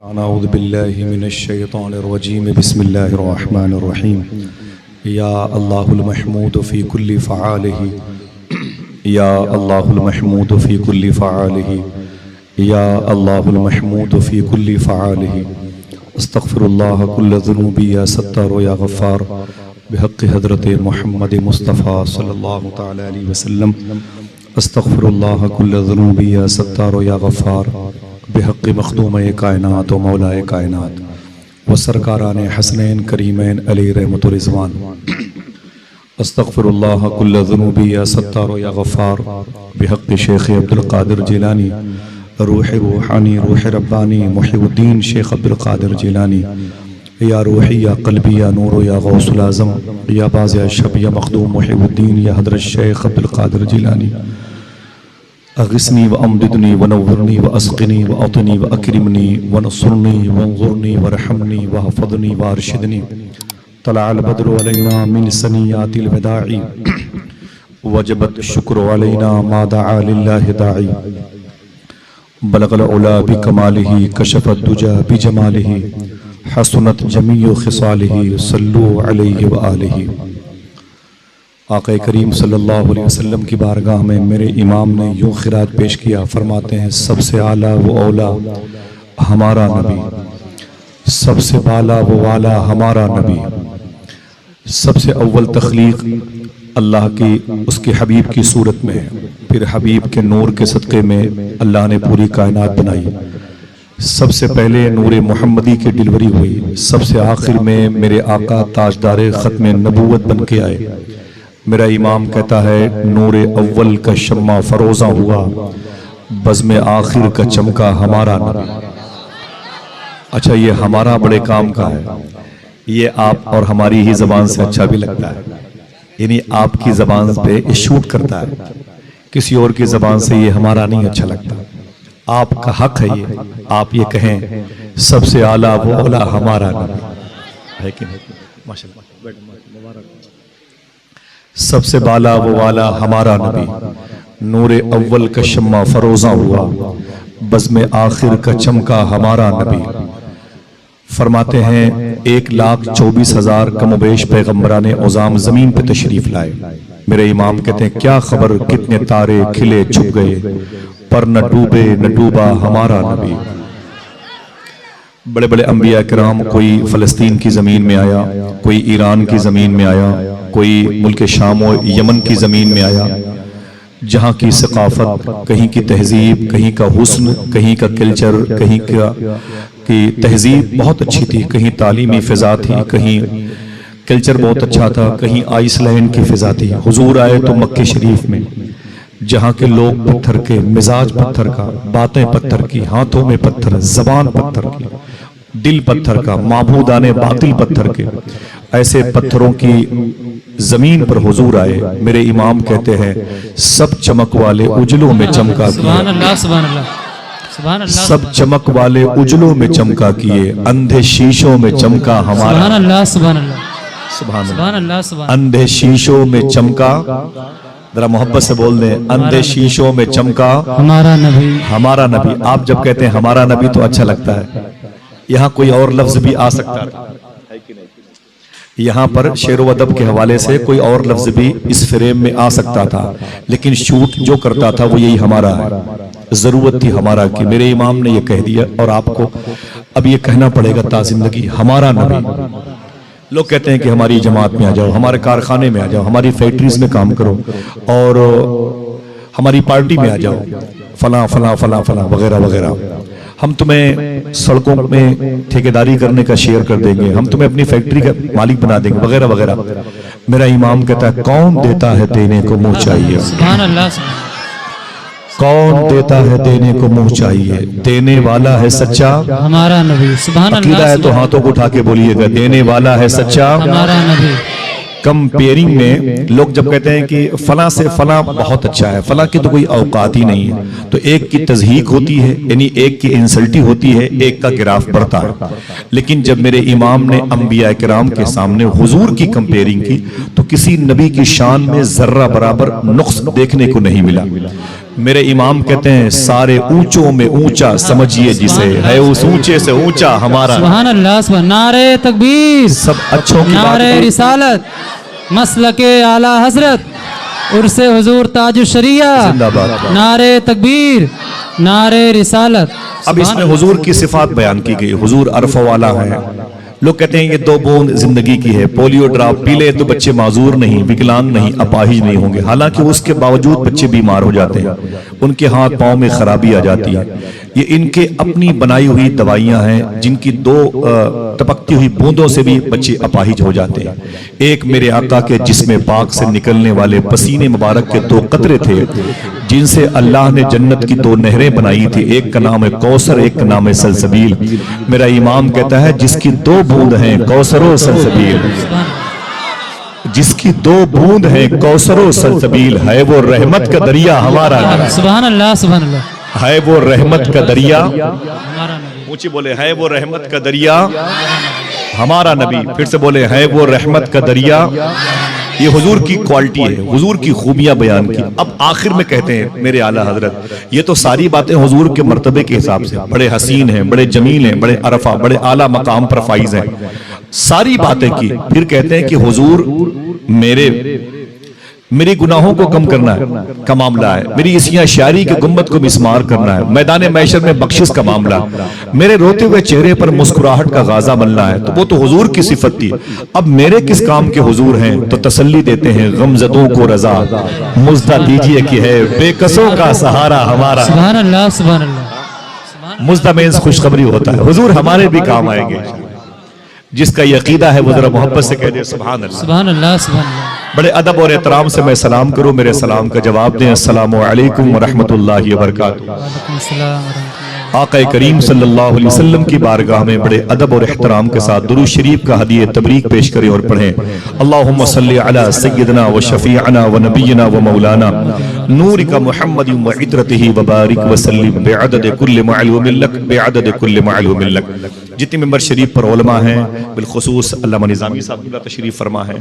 اعوذ باللہ من الشیطان الرجیم بسم اللہ الرحمن الرحیم یا اللہ المحمود فی کل فعالہ یا اللہ المحمود فی کل فعالہ یا اللہ المحمود فی کل فعالہ استغفر اللہ کل ذنوبی یا ستار یا غفار بحق حضرت محمد مصطفیٰ صلی اللہ تعالی علیہ وسلم استغفر اللہ کل ذنوبی یا ستار یا غفار بحق مخدوم کائنات و مولا کائنات و سرکاران حسنین کریمین علی رحمت و رضوان استغفر اللہ کل ذنوبی یا ستار یا غفار بحق شیخ عبدالقادر جیلانی روح روحانی روح ربانی محی الدین شیخ عبدالقادر جیلانی یا روحی یا قلبی یا نور یا غوث العظم یا باز یا شب یا مخدوم محی الدین یا حضرت شیخ عبدالقادر جیلانی اغثنی و امددنی و نورنی و اسقنی و اطنی و اکرمنی و نصرنی و انظرنی و رحمنی و حفظنی و ارشدنی طلع البدر علینا من سنیات الوداع وجبت الشکر علینا ما دعا للہ داعی بلغ العلا بکمالہ کشف الدجا بجمالہ حسنت جمیع خصالہ صلو علیہ وآلہ۔ آقا کریم صلی اللہ علیہ وسلم کی بارگاہ میں میرے امام نے یوں خراج پیش کیا، فرماتے ہیں سب سے اعلیٰ و اولا ہمارا نبی، سب سے بالا و والا ہمارا نبی، سب سے اول تخلیق اللہ کی اس کے حبیب کی صورت میں ہے، پھر حبیب کے نور کے صدقے میں اللہ نے پوری کائنات بنائی، سب سے پہلے نور محمدی کی ڈلیوری ہوئی، سب سے آخر میں میرے آقا تاجدار ختم نبوت بن کے آئے۔ میرا امام کہتا ہے نور اول کا شمع فروزاں ہوا، بزم آخر کا چمکا ہمارا نبی۔ اچھا یہ ہمارا بڑے کام کا ہے، یہ آپ اور ہماری ہی زبان سے اچھا بھی لگتا ہے، یعنی آپ کی زبان پہ یہ شوٹ کرتا ہے، کسی اور کی زبان سے یہ ہمارا نہیں اچھا لگتا۔ آپ کا حق ہے یہ، آپ یہ کہیں سب سے اعلیٰ و اولا ہمارا نبی ہے کہ نہیں؟ ماشاءاللہ سب سے بالا و والا ہمارا نبی، نور اول کا شمع فروزاں ہوا، بزم آخر کا چمکا ہمارا نبی۔ فرماتے ہیں 1,24,000 کم و بیش پیغمبران عظام زمین پہ تشریف لائے۔ میرے امام کہتے ہیں کیا خبر کتنے تارے کھلے چھپ گئے، پر نہ ڈوبے نہ ڈوبا ہمارا نبی۔ بڑے بڑے انبیاء کرام، کوئی فلسطین کی زمین میں آیا، کوئی ایران کی زمین میں آیا، کوئی ملک شام و یمن کی زمین میں آیا، جہاں کی ثقافت، کہیں کی تہذیب، کہیں کا حسن، کہیں کا کلچر، کہیں کی تہذیب بہت اچھی تھی، کہیں تعلیمی فضا تھی، کہیں کلچر بہت اچھا تھا، کہیں آئس لینڈ کی فضا تھی۔ حضور آئے تو مکہ شریف میں، جہاں کے لوگ پتھر کے، مزاج پتھر کا، باتیں پتھر کی، ہاتھوں میں پتھر، زبان پتھر کی، دل پتھر کا، معبودان باطل پتھر کے، ایسے پتھروں کی زمین پر حضور آئے۔ میرے امام کہتے ہیں سب چمک والے اجلوں میں چمکا کیے، سب چمک والے اجلوں میں چمکا کیے، اندھے شیشوں میں چمکا ہمارا، سبحان اللہ، اندھے شیشوں میں چمکا، ذرا محبت سے بول دیں، اندھے شیشوں میں چمکا ہمارا نبی، ہمارا نبی۔ آپ جب کہتے ہیں ہمارا نبی تو اچھا لگتا ہے، یہاں کوئی اور لفظ بھی آ سکتا تھا، یہاں پر شعر و ادب کے حوالے سے کوئی اور لفظ بھی اس فریم میں آ سکتا تھا، لیکن شوٹ جو کرتا تھا وہ یہی ہمارا ہے، ضرورت تھی ہمارا کی۔ میرے امام نے یہ کہہ دیا اور آپ کو اب یہ کہنا پڑے گا تا زندگی، ہمارا نبی۔ لوگ کہتے ہیں کہ ہماری جماعت میں آ جاؤ، ہمارے کارخانے میں آ جاؤ، ہماری فیکٹریز میں کام کرو، اور ہماری پارٹی میں آ جاؤ، فلاں فلاں فلاں فلاں وغیرہ وغیرہ، ہم تمہیں سڑکوں میں ٹھیکیداری کرنے کا شیئر کر دیں گے، ہم تمہیں اپنی فیکٹری کا مالک بنا دیں گے، وغیرہ وغیرہ۔ میرا امام کہتا ہے کون دیتا ہے دینے کو منہ چاہیے، کون دیتا ہے دینے کو منہ چاہیے، دینے والا ہے سچا ہمارا نبی۔ عقیدہ ہے تو ہاتھوں کو اٹھا کے بولیے گا، دینے والا ہے سچا ہمارا نبی۔ کمپیئرنگ میں لوگ جب کہتے ہیں کہ فلاں سے فلاں بہت اچھا ہے، فلاں کی تو کوئی اوقات ہی نہیں ہے، تو ایک کی تضحیق ہوتی ہے، یعنی ایک کی انسلٹی ہوتی ہے، ایک کا گراف بڑھتا ہے۔ لیکن جب میرے امام نے انبیاء کرام کے سامنے حضور کی کمپیئرنگ کی تو کسی نبی کی شان میں ذرہ برابر نقص دیکھنے کو نہیں ملا۔ میرے امام کہتے ہیں سارے اونچوں میں اونچا سمجھیے جسے، ہے اس اونچے سے اونچا ہمارا۔ سبحان اللہ، سبحان نعرہ تکبیر، سب اچھوں کی بات نعرہ ہے۔ رسالت، مسلک اعلی حضرت، عرس حضور تاج الشریعہ، زندہ باد۔ نعرہ تکبیر، نعرہ رسالت۔ اب اس میں حضور کی صفات بیان کی گئی، حضور عرف والا ہے۔ لوگ کہتے ہیں یہ 2 بوند زندگی کی ہے، پولیو ڈراپ پی لے تو بچے معذور نہیں، وکلانگ نہیں، اپاہج نہیں ہوں گے، حالانکہ اس کے باوجود بچے بیمار ہو جاتے ہیں، ان کے ہاتھ پاؤں میں خرابی آ جاتی ہے۔ یہ ان کے اپنی بنائی ہوئی دوائیاں ہیں جن کی 2 ٹپکتی ہوئی بوندوں سے بھی بچے اپاہج ہو جاتے ہیں۔ ایک میرے آقا کے جسم پاک سے نکلنے والے پسینے مبارک کے 2 قطرے تھے جن سے اللہ نے جنت کی 2 نہریں بنائی تھی، ایک کا نام ہے کوثر، ایک کا نام ہے سلسبیل۔ میرا امام کہتا ہے جس کی 2 بوند ہیں کوثر و سلسبیل، جس کی 2 بوند ہیں کوثر و سلسبیل، ہے وہ رحمت کا دریا ہمارا نبی، سبحان اللہ، سبحان اللہ، ہے وہ رحمت کا دریا، ہمارا نبی، اونچی بولے ہے وہ رحمت کا دریا ہمارا نبی، پھر سے بولے ہے وہ رحمت کا دریا۔ یہ حضور کی کوالٹی ہے، حضور کی خوبیاں بیان کی۔ اب آخر میں کہتے ہیں میرے اعلیٰ حضرت، یہ تو ساری باتیں حضور کے مرتبے کے حساب سے، بڑے حسین ہیں، بڑے جمیل ہیں، بڑے عرفہ، بڑے اعلیٰ مقام پر فائز ہیں، ساری باتیں کی۔ پھر کہتے ہیں کہ حضور میری گناہوں کو کم کرنا ہے کا معاملہ ہے، میری اسیاں شاعری کے گنبد کو مسمار کرنا ہے، میدان محشر میں بخشش کا معاملہ، میرے روتے ہوئے چہرے پر مسکراہٹ کا غازہ بننا ہے، تو وہ تو حضور کی صفت تھی۔ اب میرے کس کام کے حضور ہیں تو تسلی دیتے ہیں، غمزدوں کو رضا مزدہ دیجئے کہ ہے بے کسوں کا سہارا ہمارا۔ سبحان اللہ، سبحان اللہ، مزدہ مینز خوشخبری ہوتا ہے، حضور ہمارے بھی کام آئیں گے۔ جس کا یہ عقیدہ ہے وہ ذرا محبت سے کہہ دے سبحان اللہ۔ سبحان اللہ، سبحان اللہ۔ بڑے ادب اور احترام سے میں سلام کروں، میرے سلام کا جواب دیں، السلام علیکم ورحمۃ اللہ وبرکاتہ۔ وعلیکم السلام ورحمۃ اللہ۔ آقا کریم صلی اللہ علیہ وسلم کی بارگاہ میں بڑے ادب اور احترام کے ساتھ درود شریف کا ہدیہ تبریک پیش کریں اور پڑھیں۔ اللہم صلی علی سیدنا و شفیعنا و نبینا و مولانا نورک محمد و عطرتہ وبارک وسلم بعدد کل معلوم لک، بعدد کل معلوم لک۔ جتنی ممبر شریف پر علماء ہیں، بالخصوص علامہ نظامی صاحب کی تشریف فرما ہے،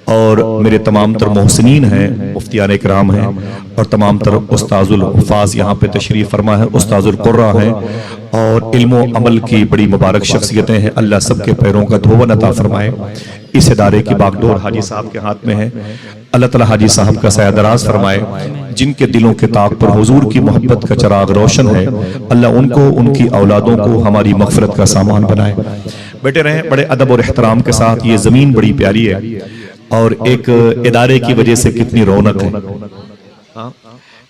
اور میرے تمام تر محسنین ہیں، مفتیان اکرام ہیں، اور تمام تر استاذ الحفاظ یہاں پہ تشریف فرما ہے، استاذ القرہ ہیں، اور علم و عمل کی بڑی مبارک شخصیتیں ہیں، اللہ سب کے پیروں کا دھون عطا فرمائے۔ اس ادارے کی باغڈور حاجی صاحب کے ہاتھ میں ہے، اللہ تعالیٰ حاجی صاحب کا سایہ دراز فرمائے، جن کے دلوں کے طاق پر حضور کی محبت کا چراغ روشن ہے، اللہ ان کو، ان کی اولادوں کو ہماری مغفرت کا سامان بنائے۔ بیٹھے رہیں بڑے ادب اور احترام کے ساتھ، یہ زمین بڑی پیاری ہے، اور ایک ادارے کی وجہ سے کتنی رونق ہے،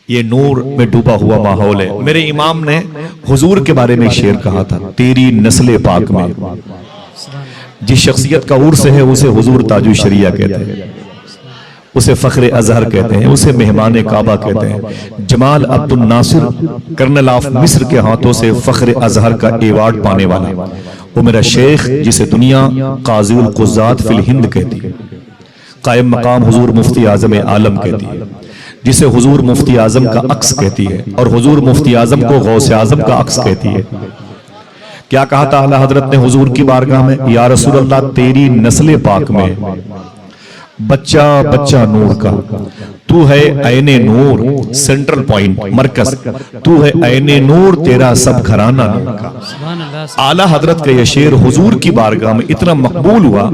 یہ نور میں ڈوبا ہوا ماحول ہے۔ میرے امام نے حضور کے بارے میں شعر کہا تھا، تیری نسل پاک میں جس شخصیت کا عرس ہے اسے حضور تاج الشریعہ کہتے ہیں، اسے فخر ازہر کہتے ہیں، اسے مہمان کعبہ کہتے ہیں۔ جمال عبد الناصر کرنل آف مصر کے ہاتھوں سے فخر ازہر کا ایوارڈ پانے والا وہ میرا شیخ، جسے دنیا قاضی القضات فی الہند کہتی ہے، قائم مقام حضور مفتی اعظم عالم کہتی ہے، جسے حضور مفتی اعظم کا عکس کہتی ہے، اور حضور مفتی اعظم کو غوث اعظم کا عکس کہتی ہے۔ کیا کہا تھا اعلیٰ حضرت نے حضور کی بارگاہ میں؟ یا رسول اللہ تیری نسل پاک میں بچہ بچہ نور کا، تو ہے عین نور، سینٹرل پوائنٹ، مرکز، تو ہے عین نور، تیرا سب گھرانہ نور کا۔ اعلیٰ حضرت کا یہ شعر حضور کی بارگاہ میں اتنا مقبول ہوا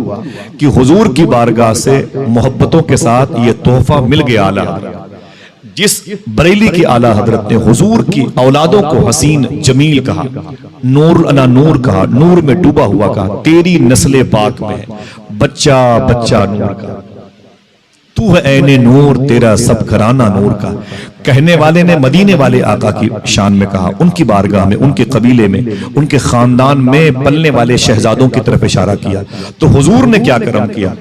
کہ حضور کی بارگاہ سے محبتوں کے ساتھ یہ تحفہ مل گیا اعلیٰ حضرت۔ جس بریلی کی اعلیٰ حضرت نے حضور کی اولادوں کو حسین جمیل کہا، نور انا نور کہا، نور میں ڈوبا ہوا کہا، تیری نسل پاک میں بچہ بچہ نور کا، تو ہے عین نور، تیرا سب گھرانہ نور کا۔ کہنے والے نے مدینے والے آقا کی شان میں کہا، ان کی بارگاہ میں، ان کے قبیلے میں، ان کے خاندان میں پلنے والے شہزادوں کی طرف اشارہ کیا۔ تو حضور نے کیا کرم کیا،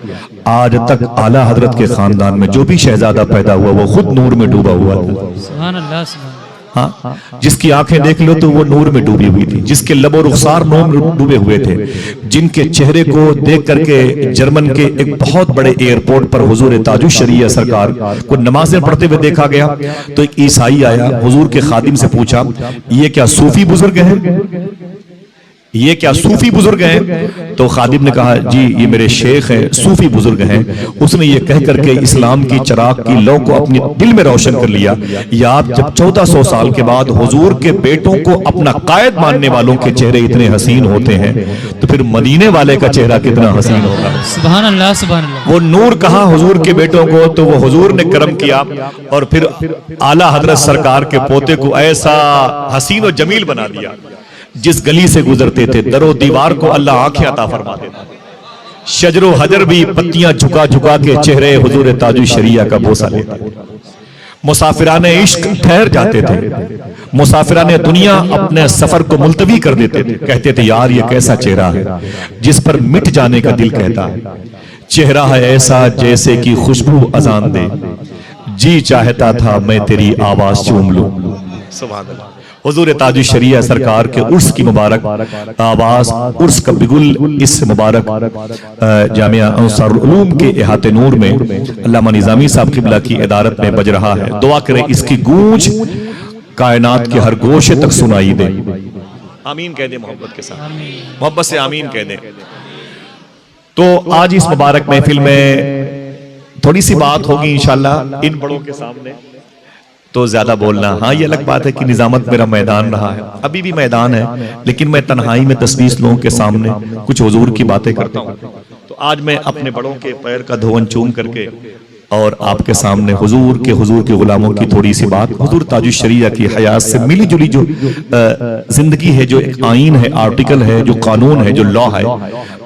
آج تک اعلیٰ حضرت کے خاندان میں جو بھی شہزادہ پیدا ہوا وہ خود نور میں ڈوبا ہوا تھا۔ سبحان اللہ، سبحان اللہ۔ ہاں، جس کی آنکھیں دیکھ لو تو وہ نور میں ڈوبی ہوئی تھی، جس کے لب و رخسار نور میں ڈوبے ہوئے تھے، جن کے چہرے کو دیکھ کر کے جرمن کے ایک بہت بڑے ایئرپورٹ پر حضور تاج الشریعہ سرکار کو نمازیں پڑھتے ہوئے دیکھا گیا، تو ایک عیسائی آیا، حضور کے خادم سے پوچھا یہ کیا صوفی بزرگ ہیں؟ یہ کیا صوفی بزرگ ہیں؟ تو خادم نے کہا جی یہ میرے شیخ ہیں، صوفی بزرگ ہیں۔ اس نے یہ کہہ کر کے اسلام کی چراغ کی لو کو اپنے دل میں روشن کر لیا۔ یا آپ جب 1400 سال کے بعد حضور کے بیٹوں کو اپنا قائد ماننے والوں کے چہرے اتنے حسین ہوتے ہیں تو پھر مدینے والے کا چہرہ کتنا حسین ہوگا۔ سبحان اللہ سبحان اللہ۔ وہ نور کہا حضور کے بیٹوں کو، تو وہ حضور نے کرم کیا اور پھر اعلیٰ حضرت سرکار کے پوتے کو ایسا حسین و جمیل بنا دیا، جس گلی سے گزرتے تھے در و دیوار کو اللہ آنکھیں عطا فرما دیتا۔ شجر و حجر بھی پتیاں جھکا جھکا کے چہرے حضور تاج الشریعہ کا بوسہ لیتا۔ مسافران عشق ٹھہر جاتے تھے، مسافران دنیا اپنے سفر کو ملتوی کر دیتے تھے، کہتے تھے یار یہ کیسا چہرہ ہے جس پر مٹ جانے کا دل کہتا ہے، چہرہ ہے ایسا جیسے کہ خوشبو اذان دے، جی چاہتا تھا میں تیری آواز چوم لوں۔ سبحان اللہ۔ حضور تاج الشریعہ سرکار کے عرس کی مبارک آواز، عرس کا بگل اس مبارک جامعہ انصار العلوم کے احاطے نور میں علامہ نظامی صاحب قبلہ کی ادارت میں بج رہا ہے۔ دعا کریں اس کی گونج کائنات کے ہر گوشے تک سنائی دے۔ آمین کہہ دیں محبت کے ساتھ، محبت سے آمین کہہ دیں۔ تو آج اس مبارک محفل میں تھوڑی سی بات ہوگی انشاءاللہ ان بڑوں کے سامنے، تو زیادہ بولنا، ہاں یہ الگ بات ہے کہ نظامت میرا میدان رہا ہے، ابھی بھی میدان ہے، لیکن میں تنہائی میں 10-20 لوگوں کے سامنے کچھ حضور کی باتیں کرتا ہوں۔ تو آج میں اپنے بڑوں کے پیر کا دھون چوم کر کے اور آپ کے سامنے حضور کے غلاموں کی تھوڑی سی بات، حضور تاج الشریعہ کی حیات سے ملی جلی جو زندگی ہے، جو ایک آئین ہے، آرٹیکل ہے، جو قانون ہے، جو لا ہے،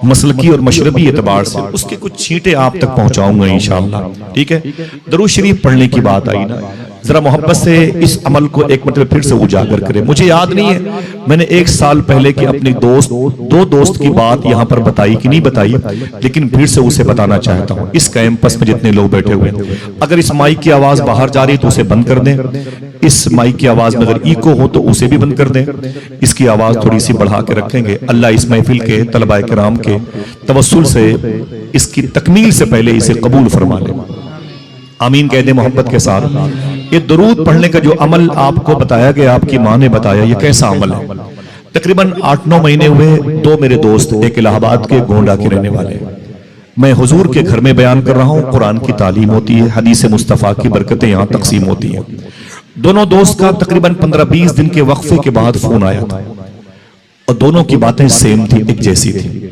مسلکی اور مشربی اعتبار سے اس کے کچھ چھینٹے آپ تک پہنچاؤں گا انشاءاللہ۔ ٹھیک ہے، درود شریف پڑھنے کی بات آئی نا، ذرا محبت سے اس عمل کو ایک مرتبہ پھر سے اجاگر کریں۔ مجھے یاد نہیں ہے میں نے 1 سال پہلے کی اپنی دو دوست کی بات یہاں پر بتائی کہ نہیں بتائی، لیکن پھر سے اسے بتانا چاہتا ہوں۔ اس کیمپس میں جتنے لوگ بیٹھے ہوئے ہیں، اگر اس مائک کی آواز باہر جا رہی تو اسے بند کر دیں، اس مائک کی آواز میں اگر ایکو ہو تو اسے بھی بند کر دیں، اس کی آواز تھوڑی سی بڑھا کے رکھیں گے۔ اللہ اس محفل کے طلباء کرام کے توسل سے اس کی تکمیل سے پہلے اسے قبول فرما لیں۔ آمین کہہ دیں محبت کے ساتھ۔ یہ درود پڑھنے کا جو عمل آپ کو بتایا گیا، آپ کی ماں نے بتایا، یہ کیسا عمل ہے؟ تقریباً 8-9 مہینے ہوئے، 2 میرے دوست، ایک الہ آباد کے گونڈا کے رہنے والے، میں حضور کے گھر میں بیان کر رہا ہوں، قرآن کی تعلیم ہوتی ہے، حدیث مصطفیٰ کی برکتیں یہاں تقسیم ہوتی ہیں۔ دونوں دوست کا تقریباً 15-20 دن کے وقفے کے بعد فون آیا تھا اور دونوں کی باتیں سیم تھی، ایک جیسی تھی۔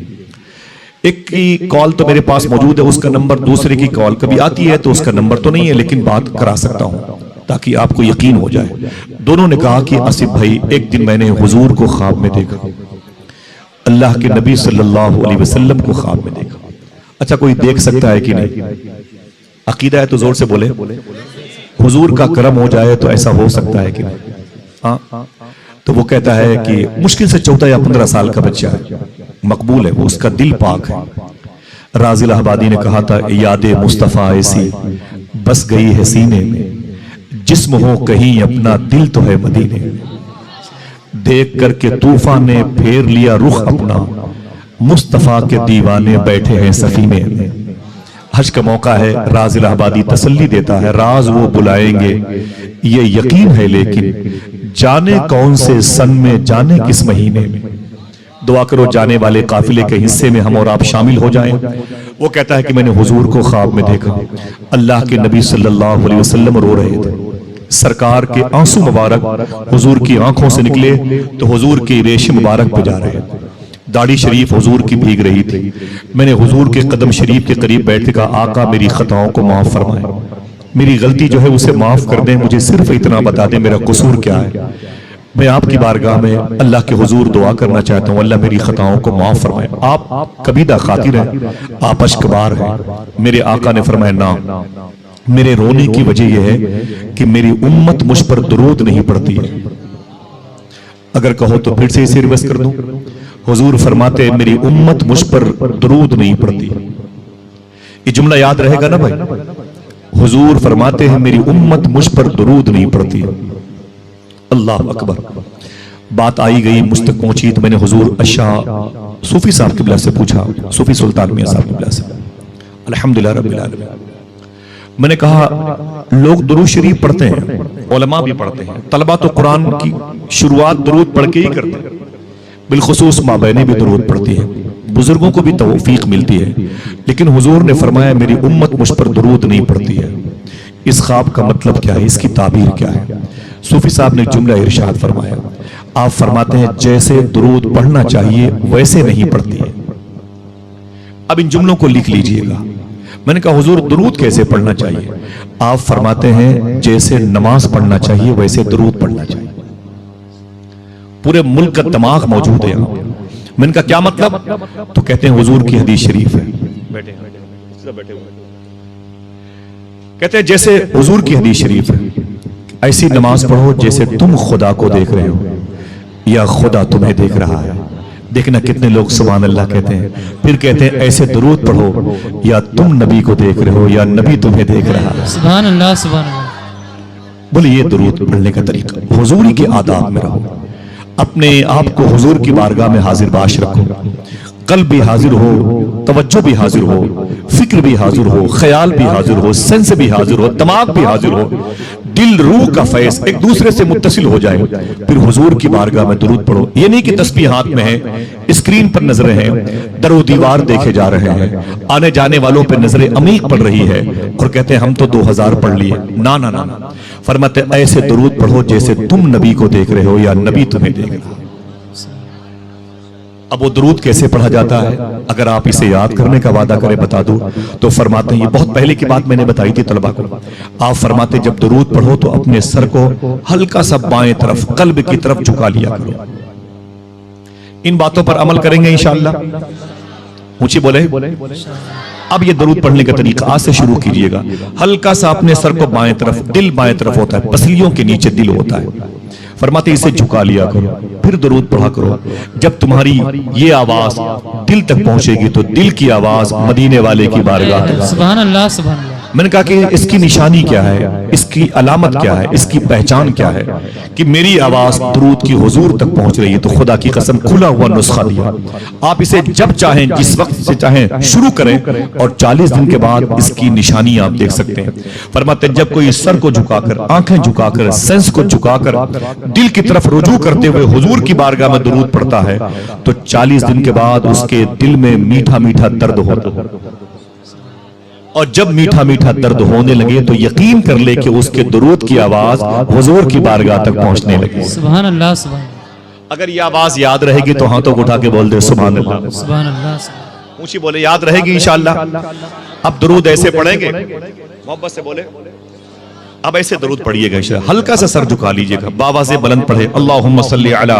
ایک کی کال تو میرے پاس موجود ہے، اس کا نمبر، دوسرے کی کال کبھی آتی ہے تو اس کا نمبر تو نہیں ہے، لیکن بات کرا سکتا ہوں تاکہ آپ کو یقین ہو جائے۔ دونوں نے کہا کہ آصف بھائی ایک دن میں نے حضور کو خواب میں دیکھا، اللہ کے نبی صلی اللہ علیہ وسلم کو خواب میں دیکھا۔ اچھا کوئی دیکھ سکتا ہے کہ نہیں؟ عقیدہ ہے تو زور سے بولے، حضور کا کرم ہو جائے تو ایسا ہو سکتا ہے کہ نہیں؟ ہاں، تو وہ کہتا ہے کہ مشکل سے 14 یا 15 سال کا بچہ ہے، مقبول ہے، وہ اس کا دل پاک ہے۔ رازی الہبادی نے کہا تھا یاد مصطفیٰ ایسی بس گئی ہے سینے میں، جسم ہو کہیں اپنا دل تو ہے مدینے میں، دیکھ کر کے طوفان نے پھیر لیا رخ اپنا، مصطفیٰ کے دیوانے بیٹھے ہیں سفینے میں۔ حج کا موقع ہے، راز الہبادی تسلی دیتا ہے، راز وہ بلائیں گے یہ یقین ہے، لیکن جانے کون سے سن میں، جانے کس مہینے میں۔ دعا کرو جانے والے قافلے کے حصے میں ہم اور آپ شامل ہو جائیں۔ وہ کہتا ہے کہ میں نے حضور کو خواب میں دیکھا، اللہ کے نبی صلی اللہ علیہ وسلم رو رہے تھے، سرکار کے آنسو مبارک حضور کی آنکھوں سے نکلے تو حضور کی ریش مبارک پہ جا رہے تھے، داڑھی شریف حضور کی بھیگ رہی تھی۔ میں نے حضور کے قدم شریف کے قریب بیٹھ کے کہا آقا میری خطاؤں کو معاف فرمائیں، میری غلطی جو ہے اسے معاف کر دیں، مجھے صرف اتنا بتا دیں میرا قصور کیا ہے۔ میں آپ کی بارگاہ میں اللہ کے حضور دعا کرنا چاہتا ہوں، اللہ میری خطاؤں کو معاف فرمائے۔ آپ کبیدہ خاطر ہیں، آپ اشکبار ہیں۔ میرے آقا نے فرمایا نا، میرے رونے کی وجہ یہ ہے کہ میری امت مجھ پر درود نہیں پڑتی ہے۔ اگر کہو تو پھر سے اسے ریورس کر دوں، حضور فرماتے ہیں میری امت مجھ پر درود نہیں پڑتی۔ یہ جملہ یاد رہے گا نا بھائی، حضور فرماتے ہیں میری امت مجھ پر درود نہیں پڑتی۔ اللہ اکبر۔ بات آئی گئی مجھ تک پہنچی تو میں نے حضور اشاہ صوفی صاحب قبلہ سے پوچھا، صوفی سلطان میاں صاحب قبلہ سے، الحمدللہ رب العالمین۔ میں نے کہا لوگ درود شریف پڑھتے ہیں، علماء بھی پڑھتے ہیں، طلبہ تو قرآن کی شروعات درود پڑھ کے ہی کرتے ہیں، بالخصوص ماں بہنیں بھی درود پڑھتی ہیں، بزرگوں کو بھی توفیق ملتی ہے، لیکن حضور نے فرمایا میری امت مجھ پر درود نہیں پڑھتی ہے۔ اس خواب کا مطلب کیا ہے، اس کی تعبیر کیا ہے؟ صوفی صاحب نے جملہ ارشاد فرمایا، آپ فرماتے ہیں جیسے درود پڑھنا چاہیے ویسے نہیں پڑھتی ہے۔ اب ان جملوں کو لکھ لیجئے گا۔ میں نے کہا حضور درود کیسے پڑھنا چاہیے؟ آپ فرماتے ہیں جیسے نماز پڑھنا چاہیے ویسے درود پڑھنا چاہیے۔ پورے ملک کا دماغ موجود ہے یہاں۔ میں نے کہا کیا مطلب؟ تو کہتے ہیں حضور کی حدیث شریف ہے، کہتے ہیں جیسے حضور کی حدیث شریف ہے، ایسی نماز پڑھو جیسے تم خدا کو دیکھ رہے ہو یا خدا تمہیں دیکھ رہا ہے۔ دیکھنا کتنے لوگ سبحان اللہ کہتے ہیں، پھر کہتے ہیں ایسے درود پڑھو یا تم نبی کو دیکھ رہے ہو یا نبی تمہیں دیکھ رہا ہے۔ سبحان اللہ سبحان اللہ۔ بولے یہ درود پڑھنے کا طریقہ، حضوری کے آداب میں رہو، اپنے آپ کو حضور کی بارگاہ میں حاضر باش رکھو، قلب بھی حاضر ہو، توجہ بھی حاضر ہو، فکر بھی حاضر ہو، خیال بھی حاضر ہو، سینس بھی حاضر ہو، دماغ بھی حاضر ہو، دل روح کا فیض ایک دوسرے سے متصل ہو جائے، پھر حضور کی بارگاہ میں درود پڑھو۔ یہ نہیں کہ تسبیح ہاتھ میں ہے، اسکرین پر نظریں ہیں، در و دیوار دیکھے جا رہے ہیں، آنے جانے والوں پہ نظریں عمیق پڑ رہی ہے اور کہتے ہیں ہم تو 2000 پڑھ لیے۔ نا نا نا، فرماتے ایسے درود پڑھو جیسے تم نبی کو دیکھ رہے ہو یا نبی تمہیں دیکھ رہا ہے۔ اب وہ درود کیسے پڑھا جاتا ہے؟ اگر آپ اسے یاد کرنے کا وعدہ کریں بتا دو تو فرماتے ہیں، یہ بہت پہلے کی بات میں نے بتائی تھی طلبہ کو، آپ فرماتے جب درود پڑھو تو اپنے سر کو ہلکا سا بائیں طرف قلب کی طرف جھکا لیا کرو۔ ان باتوں پر عمل کریں گے انشاءاللہ؟ اونچی بولے۔ اب یہ درود پڑھنے کا طریقہ آج سے شروع کیجئے گا۔ ہلکا سا اپنے سر کو بائیں طرف، دل بائیں طرف ہوتا ہے، پسلیوں کے نیچے دل ہوتا ہے، فرماتے اسے جھکا لیا کرو، پھر درود پڑھا کرو۔ جب تمہاری یہ آواز دل تک پہنچے گی تو دل کی آواز مدینے والے کی بارگاہ تک۔ سبحان اللہ سبحان اللہ۔ میں نے کہا کہ اس کی نشانی کیا ہے، اس کی علامت کیا ہے، اس کی پہچان کیا ہے کہ میری آواز درود کی حضور تک پہنچ رہی ہے؟ تو خدا کی قسم کھلا ہوا نسخہ دیا، آپ اسے جب چاہیں جس وقت سے چاہیں شروع کریں اور 40 دن کے بعد اس کی نشانی آپ دیکھ سکتے ہیں۔ فرماتے جب کوئی سر کو جھکا کر، آنکھیں جھکا کر، سینس کو جھکا کر دل کی طرف رجوع کرتے ہوئے حضور کی بارگاہ میں درود پڑھتا ہے تو 40 دن کے بعد اس کے دل میں میٹھا میٹھا درد ہوتا ہے، اور جب میٹھا میٹھا درد ہونے لگے تو یقین کر لے کہ اس کے درود کی آواز حضور کی بارگاہ تک پہنچنے لگی۔ سبحان اللہ سبحان اللہ۔ اگر یہ آواز یاد رہے گی تو ہاتھوں کو اٹھا کے بول دے سبحان اللہ۔ سبحان اللہ۔ اونچی بولے، یاد رہے گی انشاءاللہ۔ اب درود ایسے پڑھیں گے، محبت سے بولے، اب ایسے درود پڑھیے گا انشاءاللہ۔ ہلکا سا سر جھکا لیجئے گا، باواز بلند پڑھے، اللہم صلی علی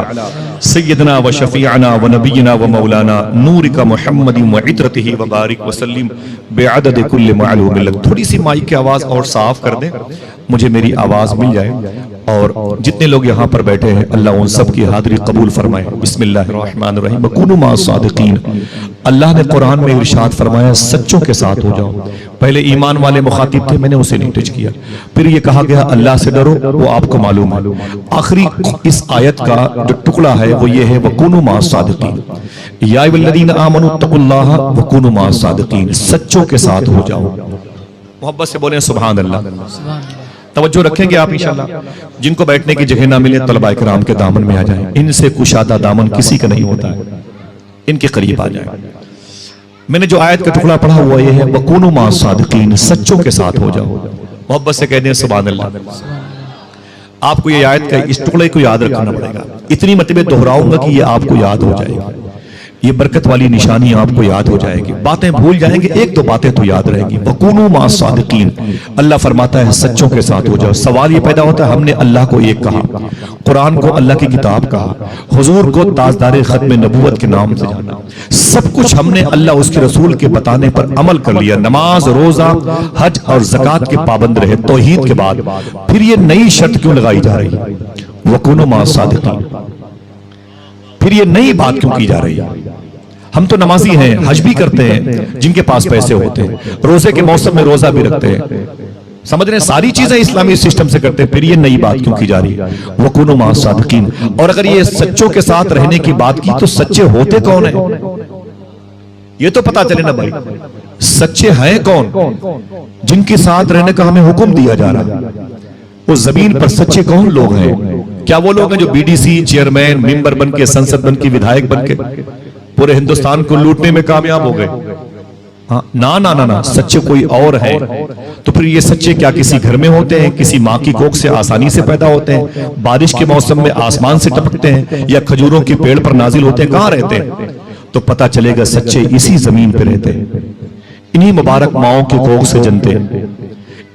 سیدنا و شفیعنا و نبینا و مولانا نورک محمد و عطرتہ و بارک وسلم بعدد کل معلوم لک۔ تھوڑی سی مائک کی آواز اور صاف کر دیں، مجھے میری آواز مل جائے، اور جتنے لوگ یہاں پر بیٹھے ہیں اللہ ان سب کی حاضری قبول فرمائے۔ بسم اللہ الرحمن الرحیم، وَكُونُوا مَعَ الصَّادِقِينَ۔ اللہ نے قرآن میں ارشاد فرمایا سچوں کے ساتھ ہو جاؤ۔ پہلے ایمان والے مخاطب تھے، میں نے اسے نہیں ٹچ کیا، پھر یہ کہا گیا اللہ سے ڈرو، وہ آپ کو معلوم ہے۔ آخری اس آیت کا جو ٹکڑا ہے وہ یہ ہے وَكُونُوا مَعَ الصَّادِقِينَ، يَا أَيُّهَا الَّذِينَ آمَنُوا اتَّقُوا اللَّهَ وَكُونُوا مَعَ الصَّادِقِينَ، سچوں کے ساتھ ہو جاؤ۔ محبت سے بولیں سبحان اللہ۔ توجہ رکھیں گے آپ انشاءاللہ۔ جن کو بیٹھنے کی جگہ نہ ملے طلباء کرام کے دامن میں آ جائیں، ان سے کشادہ دامن کسی کا نہیں ہوتا ہے، ان کے قریب آ جائیں۔ میں نے جو آیت کا ٹکڑا پڑھا ہوا یہ ہے وَكُونُوا مَعَ الصَّادِقِينَ، سچوں کے ساتھ ہو جاؤ۔ محبت سے کہہ دیں سبحان اللہ۔ آپ کو یہ آیت کا اس ٹکڑے کو یاد رکھنا پڑے گا، اتنی مرتبہ دہراؤں گا کہ یہ آپ کو یاد ہو جائے گا، یہ برکت والی نشانی آپ کو یاد ہو جائے گی، باتیں بھول جائیں گے، ایک دو باتیں تو یاد رہیں گی۔ وَكُونُوا مَعَ الصَّادِقِينَ، اللہ فرماتا ہے سچوں کے ساتھ ہو جاؤ۔ سوال یہ پیدا ہوتا ہے ہم نے اللہ کو ایک کہا، قرآن کو اللہ کی کتاب کہا، حضور کو تاجدار ختم نبوت کے نام سے جانا، سب کچھ ہم نے اللہ اس کے رسول کے بتانے پر عمل کر لیا، نماز، روزہ، حج اور زکوٰۃ کے پابند رہے توحید کے بعد، پھر یہ نئی شرط کیوں لگائی جا رہی ہے وَكُونُوا مَعَ الصَّادِقِينَ؟ پھر یہ نئی بات کیوں کی جا رہی ہے؟ ہم تو نمازی ہیں، حج بھی کرتے ہیں جن کے پاس پیسے ہوتے ہیں، روزے کے موسم میں روزہ بھی رکھتے ہیں، سمجھ رہے ہیں ساری چیزیں اسلامی سسٹم سے کرتے ہیں، پھر یہ نئی بات کیوں کی جا رہی ہے وَكُونُوا مَعَ الصَّادِقِينَ؟ اور اگر یہ سچوں کے ساتھ رہنے کی بات کی تو سچے ہوتے کون ہیں یہ تو پتا چلے نا بھائی، سچے ہیں کون جن کے ساتھ رہنے کا ہمیں حکم دیا جا رہا ہے؟ وہ زمین پر سچے کون لوگ ہیں کیا وہ لوگ ہیں جو بی ڈی سی چیئرمین ممبر بن کے سنسد بن کے ودھائک بن کے پورے ہندوستان کو لوٹنے میں کامیاب ہو گئے؟ نا سچے کوئی اور ہے. تو پھر یہ سچے کیا کسی گھر میں ہوتے ہیں، کسی ماں کی کوکھ سے آسانی سے پیدا ہوتے ہیں، بارش کے موسم میں آسمان سے ٹپکتے ہیں، یا کھجوروں کے پیڑ پر نازل ہوتے ہیں؟ کہاں رہتے ہیں؟ تو پتا چلے گا سچے اسی زمین پہ رہتے ہیں، انہی مبارک ماؤں کی کوکھ سے جنتے ہیں،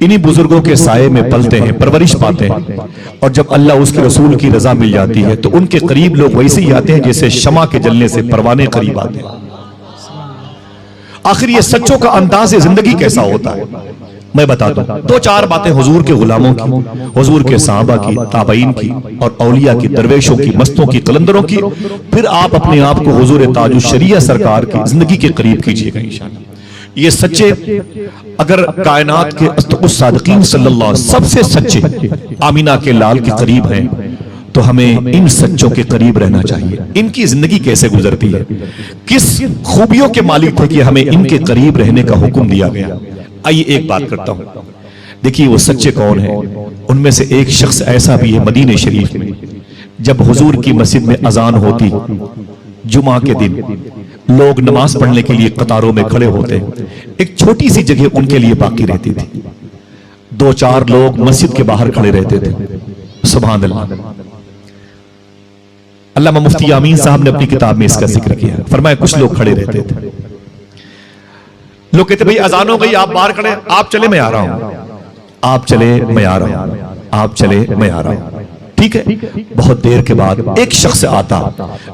انہی بزرگوں کے سائے میں پلتے ہیں، پرورش پاتے ہیں. اور جب اللہ اس کے رسول کی رضا مل جاتی ہے تو ان کے قریب لوگ ویسے ہی آتے ہیں جیسے شمع کے جلنے سے پروانے قریب آتے ہیں. آخر یہ سچوں کا انداز زندگی کیسا ہوتا ہے میں بتاتا ہوں. 2-4 باتیں حضور کے غلاموں کی، حضور کے صحابہ کی، تابعین کی، اور اولیاء کی، درویشوں کی، مستوں کی، قلندروں کی. پھر آپ اپنے آپ کو حضور تاج الشریعہ سرکار کی زندگی کے قریب کیجئے گا انشاءاللہ. یہ سچے اگر کائنات کے اصدق الصادقین صلی اللہ علیہ وسلم سب سے سچے آمینہ کے لال کے قریب ہیں تو ہمیں ان سچوں کے قریب رہنا چاہیے. ان کی زندگی کیسے گزرتی ہے، کس خوبیوں کے مالک تھے کہ ہمیں ان کے قریب رہنے کا حکم دیا گیا. آئیے ایک بات کرتا ہوں. دیکھیے وہ سچے کون ہیں. ان میں سے ایک شخص ایسا بھی ہے مدینہ شریف میں، جب حضور کی مسجد میں اذان ہوتی جمعہ کے دن، لوگ نماز پڑھنے کے لیے قطاروں میں کھڑے ہوتے، ایک چھوٹی سی جگہ ان کے لیے باقی رہتی تھی. 2-4 لوگ مسجد کے باہر کھڑے رہتے تھے. سبحان اللہ. علامہ مفتی امین صاحب نے اپنی کتاب میں اس کا ذکر کیا، فرمایا کچھ لوگ کھڑے رہتے تھے. لوگ کہتے بھئی اذان ہو گئی، آپ باہر کھڑے، آپ چلے میں آ رہا ہوں، آپ چلے میں آ رہا ہوں، آپ چلے میں آ رہا ہوں. ٹھیک ہے. بہت دیر کے بعد ایک شخص آتا.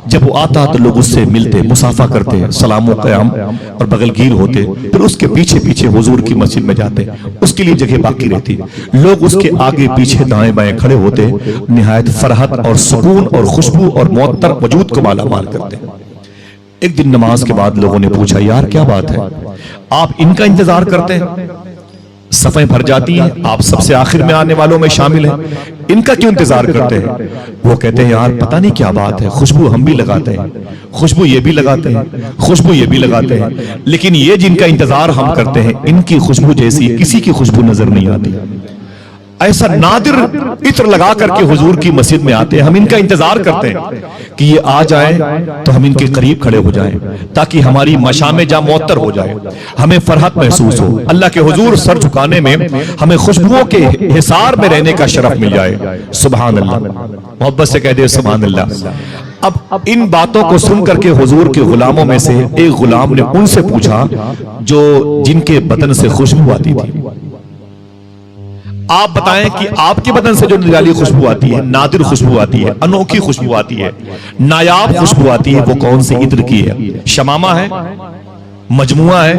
جب وہ آتا تو لوگ اس سے ملتے، مصافحہ کرتے، سلام و قیام اور بغل گیر ہوتے. پھر اس کے پیچھے پیچھے حضور کی مسجد میں جاتے، اس کے لیے جگہ باقی رہتی. لوگ اس کے آگے پیچھے دائیں بائیں کھڑے ہوتے، نہایت فرحت اور سکون اور خوشبو اور معطر وجود کو مالا مال کرتے. ایک دن نماز کے بعد لوگوں نے پوچھا یار کیا بات ہے، آپ ان کا انتظار کرتے ہیں، صفیں بھر جاتی ہیں، آپ سب سے آخر میں آنے والوں میں شامل ہیں، ان کا کیوں انتظار کرتے ہیں؟ وہ کہتے ہیں یار پتہ نہیں کیا بات ہے، خوشبو ہم بھی لگاتے ہیں، خوشبو یہ بھی لگاتے ہیں، خوشبو یہ بھی لگاتے ہیں، لیکن یہ جن کا انتظار ہم کرتے ہیں ان کی خوشبو جیسی کسی کی خوشبو نظر نہیں آتی. ایسا نادر عطر لگا کر کے حضور کی مسجد میں آتے ہیں، ہم ان کا انتظار کرتے ہیں کہ یہ آ جائیں تو ہم ان کے قریب کھڑے ہو جائیں تاکہ ہماری مشام جاں معطر ہو جائے، ہمیں فرحت محسوس ہو، اللہ کے حضور سر جھکانے میں ہمیں خوشبوؤں کے حصار میں رہنے کا شرف مل جائے. سبحان اللہ. محبت سے کہہ دے سبحان اللہ. اب ان باتوں کو سن کر کے حضور کے غلاموں میں سے ایک غلام نے ان سے پوچھا جو جن کے بدن سے خوشبو آتی تھی، آپ بتائیں کہ آپ کے بدن سے جو نرالی خوشبو آتی ہے، نادر خوشبو آتی ہے، انوکھی خوشبو آتی ہے، نایاب خوشبو آتی ہے، وہ کون سی عطر کی ہے؟ شمامہ ہے، مجموعہ ہے،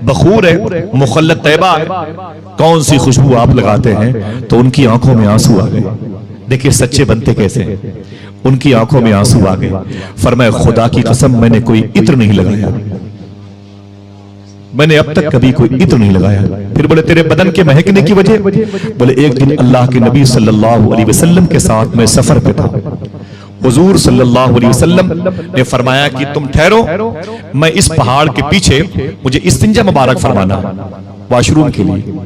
بخور ہے، مخلت طیبہ ہے؟ کون سی خوشبو آپ لگاتے ہیں؟ تو ان کی آنکھوں میں آنسو آ گئے. دیکھیں سچے بنتے کیسے ہیں. ان کی آنکھوں میں آنسو آ گئے. فرمایا خدا کی قسم میں نے کوئی عطر نہیں لگایا، میں نے اب تک کبھی کوئی عطر نہیں لگایا. پھر بولے تیرے بدن کے مہکنے کی وجہ؟ بولے ایک دن اللہ کے نبی صلی اللہ علیہ وسلم کے ساتھ میں سفر پہ تھا. حضور صلی اللہ علیہ وسلم نے فرمایا کہ تم ٹھہرو، میں اس پہاڑ کے پیچھے مجھے استنجا مبارک فرمانا واش روم کے لیے.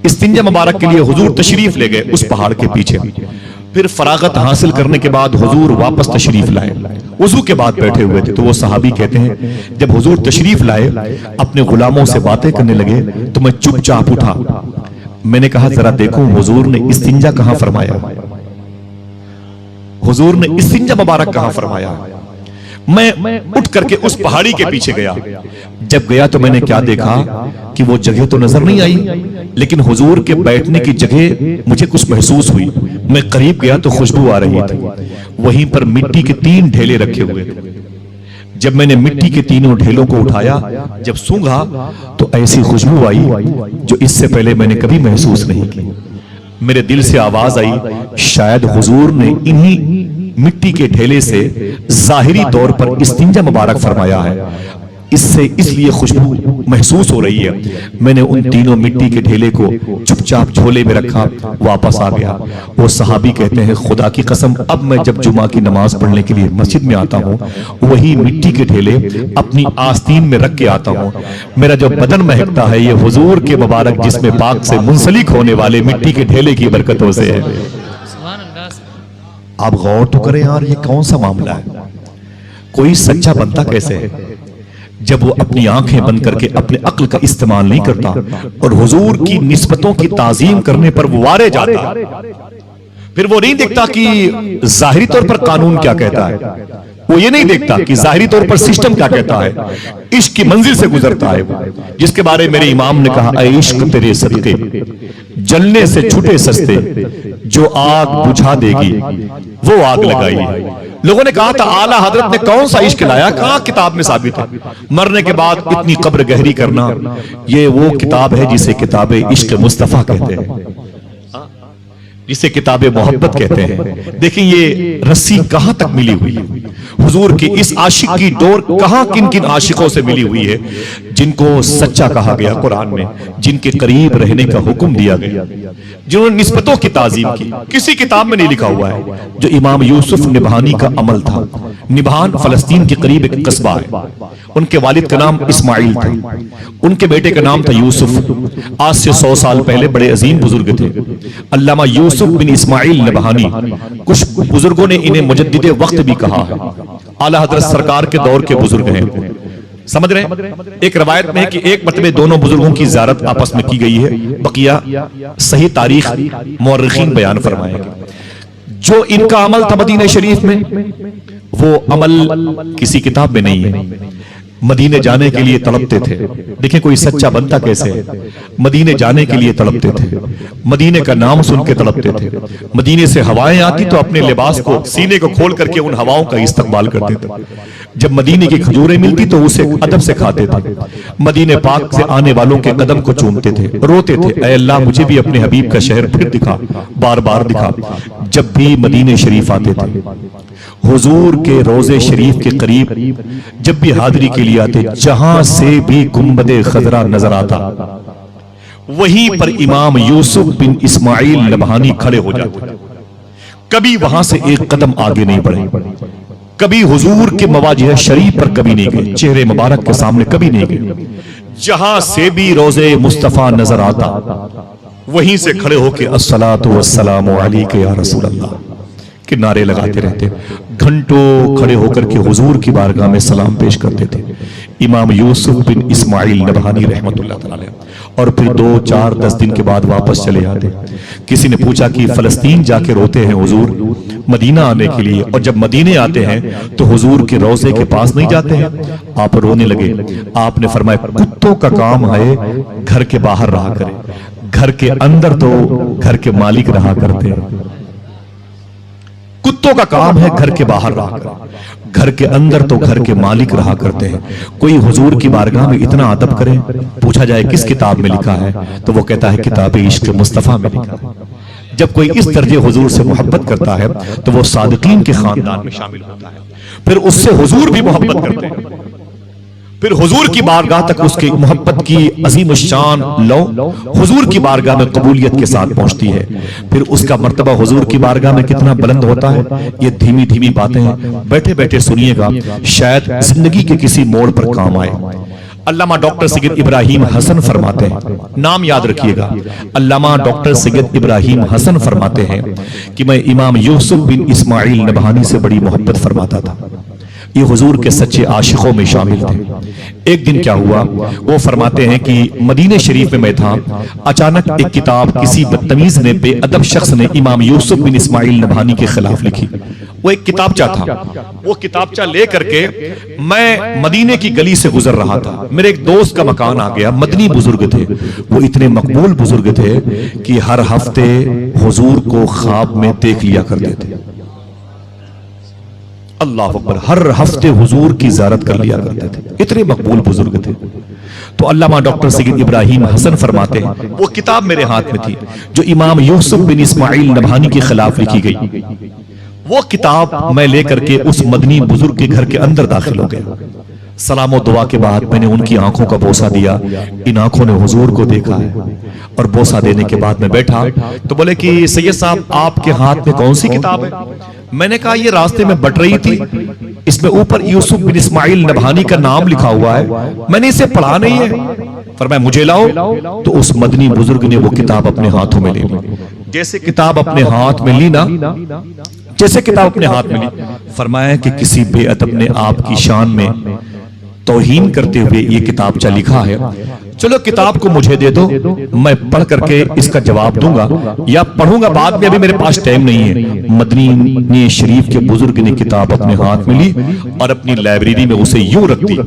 استنجا مبارک کے لیے حضور تشریف لے گئے اس پہاڑ کے پیچھے. پھر فراغت حاصل کرنے کے بعد حضور واپس تشریف لائے. وضو کے بعد بیٹھے ہوئے تھے تو وہ صحابی کہتے ہیں جب حضور تشریف لائے اپنے غلاموں سے باتیں کرنے لگے تو میں چپ چاپ اٹھا. میں نے کہا ذرا دیکھو حضور نے استنجا کہاں فرمایا، حضور نے استنجا مبارک کہاں فرمایا. میں اٹھ کر کے اس پہاڑی کے پیچھے گیا. جب گیا تو میں نے کیا دیکھا کہ وہ جگہ تو نظر نہیں آئی لیکن حضور کے بیٹھنے کی جگہ مجھے کچھ محسوس ہوئی. میں قریب گیا تو خوشبو آ رہی تھی. وہیں پر مٹی کے 3 ڈھیلے رکھے ہوئے تھے. جب میں نے مٹی کے تینوں ڈھیلوں کو اٹھایا، جب سونگھا تو ایسی خوشبو آئی جو اس سے پہلے میں نے کبھی محسوس نہیں کی. میرے دل سے آواز آئی شاید حضور نے انہی مٹی کے ڈھیلے سے ظاہری طور پر استنجا مبارک فرمایا ہے، اس لیے خوشبو محسوس ہو رہی ہے. میں نے ان تینوں مٹی کے ڈھیلے کو چپ چاپ جھولے میں رکھا، واپس آ گیا. وہ صحابی کہتے ہیں خدا کی قسم اب میں جب جمعہ کی نماز پڑھنے کے لیے مسجد میں آتا ہوں وہی مٹی کے ڈھیلے اپنی آستین میں رکھ کے آتا ہوں. میرا جو بدن مہکتا ہے یہ حضور کے مبارک جسم پاک سے منسلک ہونے والے مٹی کے ڈھیلے کی برکتوں سے ہے. آپ غور تو کریں یار یہ کون سا معاملہ ہے؟ کوئی سچا بنتا کیسے ہے جب وہ اپنی آنکھیں بند کر کے اپنے عقل کا استعمال نہیں کرتا اور حضور کی نسبتوں کی تعظیم کرنے پر وہ وارے جاتا، پھر وہ نہیں دیکھتا کہ ظاہری طور پر قانون کیا کہتا ہے، وہ یہ نہیں دیکھتا کہ ظاہری طور پر سسٹم کیا کہتا ہے، عشق کی منزل سے گزرتا ہے، جس کے بارے میرے امام نے کہا اے عشق تیرے صدقے جلنے سے چھوٹے سستے، جو آگ بجھا دے گی وہ آگ لگائی۔ لوگوں نے کہا تھا اعلیٰ حضرت نے کون سا عشق لایا، کہاں کتاب میں ثابت ہے؟ مرنے کے بعد اتنی قبر گہری کرنا، یہ وہ کتاب ہے جسے کتاب عشق مصطفیٰ کہتے ہیں، جسے کتاب محبت کہتے ہیں۔ دیکھیں یہ رسی کہاں تک ملی ہوئی ہے، حضور کی اس عاشق کی ڈور کہاں کن کن عاشقوں سے ملی ہوئی ہے، جن کو سچا کہا گیا قرآن میں، جن کے قریب رہنے کا حکم دیا گیا، جنہوں نے نسبتوں کی تعظیم کی۔ کسی کتاب میں نہیں لکھا ہوا ہے۔ جو امام یوسف نبہانی کا عمل تھا، نبہان فلسطین کے قریب ایک قصبہ ہے، ان کے والد کا نام اسماعیل تھا، ان کے بیٹے کا نام تھا یوسف۔ آج سے 100 سال پہلے بڑے عظیم بزرگ تھے، علامہ یوسف بن اسماعیل نبہانی۔ کچھ بزرگوں نے انہیں مجدد وقت بھی کہا ہے، اعلیٰ حضرت سرکار کے دور کے بزرگ ہیں، سمجھ رہے ہیں؟ ایک روایت میں ہے کہ ایک مرتبہ دونوں بزرگوں کی زیارت آپس میں کی گئی ہے، بقیہ صحیح تاریخ مورخین بیان فرمائیں گے۔ جو ان کا عمل تھا مدینہ شریف میں، وہ عمل کسی کتاب میں نہیں ہے۔ مدینے جانے کے لیے تڑپتے تھے، دیکھیں کوئی سچا بنتا کیسے ہے، مدینے جانے کے لیے تڑپتے تھے، مدینے کا نام سن کے تڑپتے تھے، مدینے سے ہوائیں آتی تو اپنے لباس کو سینے کو کھول کر کے ان ہواؤں کا استقبال کرتے تھے، جب مدینے کی کھجوریں ملتی تو اسے ادب سے کھاتے تھے، مدینے پاک سے آنے والوں کے قدم کو چومتے تھے، روتے تھے اے اللہ مجھے بھی اپنے حبیب کا شہر پھر دکھا، بار بار دکھا۔ جب بھی مدینے شریف آتے تھے، حضور کے روضے شریف کے قریب جب بھی حاضری کے لیے آتے، جہاں سے بھی گنبد خضرا نظر آتا وہیں پر امام یوسف بن اسماعیل نبہانی کھڑے ہو جاتے، کبھی وہاں سے ایک قدم آگے نہیں بڑھے، کبھی حضور کے مواجہ شریف پر کبھی نہیں گئے، چہرے مبارک کے سامنے کبھی نہیں گئے، جہاں سے بھی روضے مصطفیٰ نظر آتا وہیں سے کھڑے ہو کے الصلاۃ والسلام علیک یا رسول اللہ کے نعرے لگاتے رہتے، گھنٹوں کھڑے ہو کر کے حضور کی بارگاہ میں سلام پیش کرتے تھے امام یوسف بن اسماعیل نبہانی رحمت اللہ تعالی علیہ، اور پھر 2 4 10 دن کے بعد واپس چلے آتے۔ کسی نے پوچھا کہ فلسطین جا کے روتے ہیں حضور مدینہ آنے کے لیے، اور جب مدینے آتے ہیں تو حضور کے روضے کے پاس نہیں جاتے ہیں؟ آپ رونے لگے، آپ نے فرمایا کتوں کا کام ہے گھر کے باہر رہا کرے، گھر کے اندر تو گھر کے مالک رہا کرتے ہیں، کتوں کا کام ہے گھر کے باہر رہا کر، گھر کے اندر تو گھر کے مالک رہا کرتے ہیں۔ کوئی حضور کی بارگاہ میں اتنا ادب کرے، پوچھا جائے کس کتاب میں لکھا ہے تو وہ کہتا ہے کتاب عشق مصطفیٰ میں لکھا ہے۔ جب کوئی اس درجے حضور سے محبت کرتا ہے تو وہ صادقین کے خاندان میں شامل ہوتا ہے، پھر اس سے حضور بھی محبت کرتے ہیں، پھر حضور کی بارگاہ تک اس کی محبت کی عظیم الشان لو حضور کی بارگاہ میں قبولیت کے ساتھ پہنچتی ہے، پھر اس کا مرتبہ حضور کی بارگاہ میں کتنا بلند ہوتا ہے۔ یہ دھیمی دھیمی باتیں بیٹھے بیٹھے سنیے گا، شاید زندگی کے کسی موڑ پر کام آئے۔ علامہ ڈاکٹر سید ابراہیم حسن فرماتے ہیں، نام یاد رکھیے گا، علامہ ڈاکٹر سید ابراہیم حسن فرماتے ہیں کہ میں امام یوسف بن اسماعیل نبہانی سے بڑی محبت فرماتا تھا، یہ حضور کے سچے عاشقوں میں شامل تھے۔ ایک دن کیا ہوا، وہ فرماتے ہیں کہ مدینہ شریف میں تھا، اچانک ایک کتاب کسی بدتمیز نے، بے ادب شخص نے امام یوسف بن اسماعیل نبہانی کے خلاف لکھی۔ وہ ایک کتابچہ تھا، وہ کتابچہ لے کر کے میں مدینے کی گلی سے گزر رہا تھا، میرے ایک دوست کا مکان آ گیا، مدنی بزرگ تھے، وہ اتنے مقبول بزرگ تھے کہ ہر ہفتے حضور کو خواب میں دیکھ لیا کرتے تھے، اللہ اکبر، ہر ہفتے حضور کی زیارت کر لیا کرتے تھے، اتنے مقبول بزرگ تھے۔ تو علامہ ڈاکٹر سید ابراہیم حسن فرماتے ہیں وہ کتاب میرے ہاتھ میں تھی جو امام یوسف بن اسماعیل نبہانی کے خلاف لکھی گئی، وہ کتاب میں لے کر کے اس مدنی بزرگ کے گھر کے اندر داخل ہو گیا۔ سلام و دعا کے بعد میں نے ان کی آنکھوں کا بوسہ دیا، ان آنکھوں نے حضور کو دیکھا ہے، اور بوسہ دینے کے بعد میں بیٹھا تو بولے کہ سید صاحب آپ کے ہاتھ میں کون سی کتاب ہے؟ میں نے کہا یہ راستے میں بٹ رہی تھی، اس میں اوپر یوسف بن اسماعیل نبہانی کا نام لکھا ہوا ہے، میں نے اسے پڑھا نہیں ہے۔ فرمایا مجھے لاؤ، تو اس مدنی بزرگ نے وہ کتاب اپنے ہاتھوں میں لے لی۔ جیسے کتاب اپنے ہاتھ میں لی نا، جیسے کتاب اپنے ہاتھ میں لی، فرمایا کہ کسی بے ادب نے آپ کی شان میں توہین کرتے ہوئے یہ کتابچہ لکھا ہے، چلو کتاب کو مجھے دے دو، میں پڑھ کر کے اس کا جواب دوں گا یا پڑھوں گا بعد میں، ابھی میرے پاس ٹائم نہیں ہے۔ مدنی شریف کے بزرگ نے کتاب اپنے ہاتھ میں لی اور اپنی لائبریری میں اسے یوں رکھ دی۔